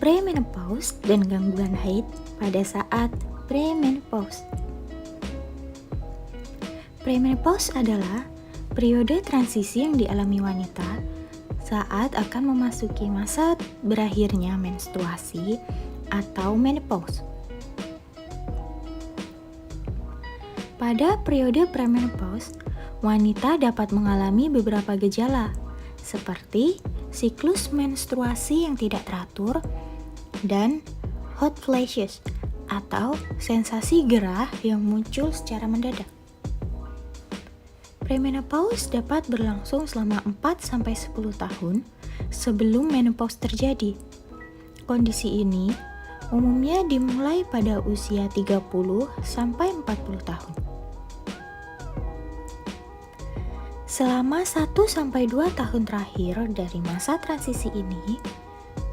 premenopause dan gangguan haid pada saat premenopause. Premenopause adalah periode transisi yang dialami wanita saat akan memasuki masa berakhirnya menstruasi atau menopause. Pada periode premenopause, wanita dapat mengalami beberapa gejala seperti siklus menstruasi yang tidak teratur dan hot flashes atau sensasi gerah yang muncul secara mendadak. Premenopause dapat berlangsung selama 4-10 tahun sebelum menopause terjadi. Kondisi ini umumnya dimulai pada usia 30-40 tahun. Selama 1-2 tahun terakhir dari masa transisi ini,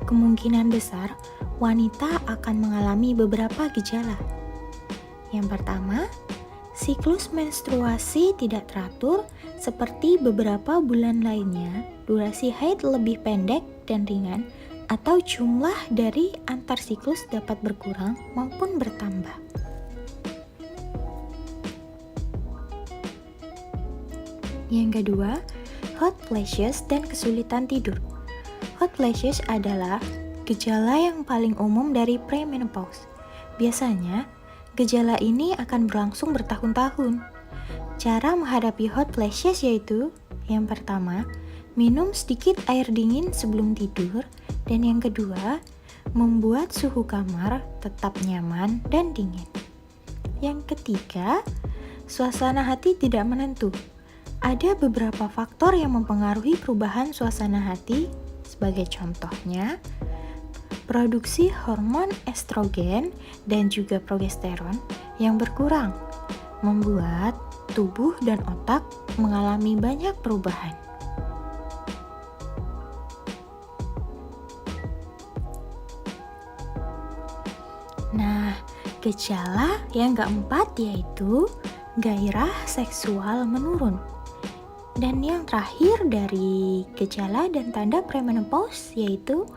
kemungkinan besar wanita akan mengalami beberapa gejala. Yang pertama, siklus menstruasi tidak teratur seperti beberapa bulan lainnya, durasi haid lebih pendek dan ringan, atau jumlah dari antar siklus dapat berkurang maupun bertambah. Yang kedua, hot flashes dan kesulitan tidur. Hot flashes adalah gejala yang paling umum dari premenopause. Biasanya, gejala ini akan berlangsung bertahun-tahun. Cara menghadapi hot flashes yaitu, yang pertama, minum sedikit air dingin sebelum tidur, dan yang kedua, membuat suhu kamar tetap nyaman dan dingin. Yang ketiga, suasana hati tidak menentu. Ada beberapa faktor yang mempengaruhi perubahan suasana hati, sebagai contohnya, produksi hormon estrogen dan juga progesteron yang berkurang, membuat tubuh dan otak mengalami banyak perubahan. Nah, gejala yang keempat yaitu gairah seksual menurun. Dan yang terakhir dari gejala dan tanda premenopause yaitu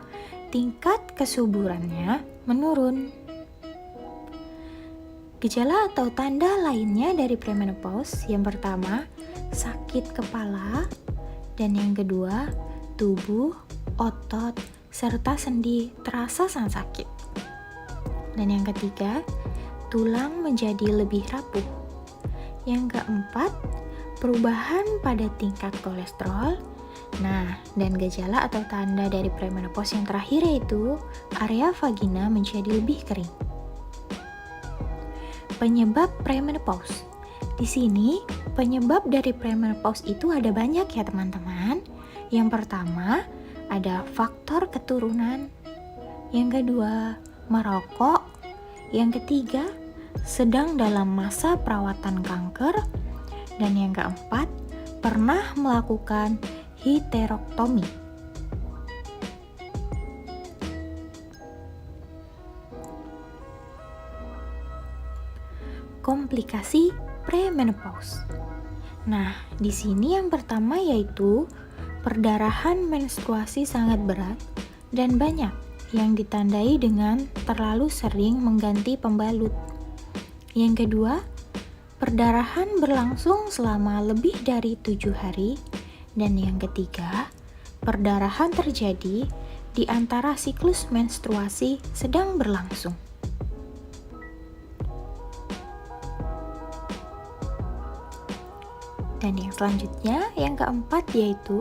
tingkat kesuburannya menurun. Gejala atau tanda lainnya dari premenopause, yang pertama, sakit kepala, dan yang kedua, tubuh, otot, serta sendi terasa sangat sakit. Dan yang ketiga, tulang menjadi lebih rapuh. Yang keempat, perubahan pada tingkat kolesterol. Nah, dan gejala atau tanda dari premenopause yang terakhir yaitu area vagina menjadi lebih kering. Penyebab premenopause. Di sini, penyebab dari premenopause itu ada banyak ya teman-teman. Yang pertama, ada faktor keturunan. Yang kedua, merokok. Yang ketiga, sedang dalam masa perawatan kanker. Dan yang keempat, pernah melakukan histerektomi. Komplikasi premenopause. Nah, di sini yang pertama yaitu perdarahan menstruasi sangat berat dan banyak yang ditandai dengan terlalu sering mengganti pembalut. Yang kedua, perdarahan berlangsung selama lebih dari 7 hari. Dan yang ketiga, perdarahan terjadi di antara siklus menstruasi sedang berlangsung. Dan yang selanjutnya, yang keempat yaitu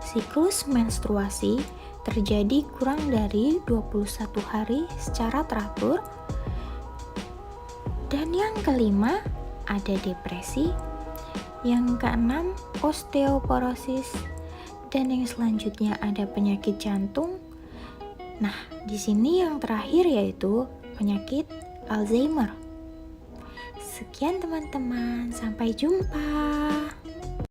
siklus menstruasi terjadi kurang dari 21 hari secara teratur. Dan yang kelima, ada depresi. Yang keenam, osteoporosis. Dan yang selanjutnya ada penyakit jantung. Nah, di sini yang terakhir yaitu penyakit Alzheimer. Sekian teman-teman, sampai jumpa.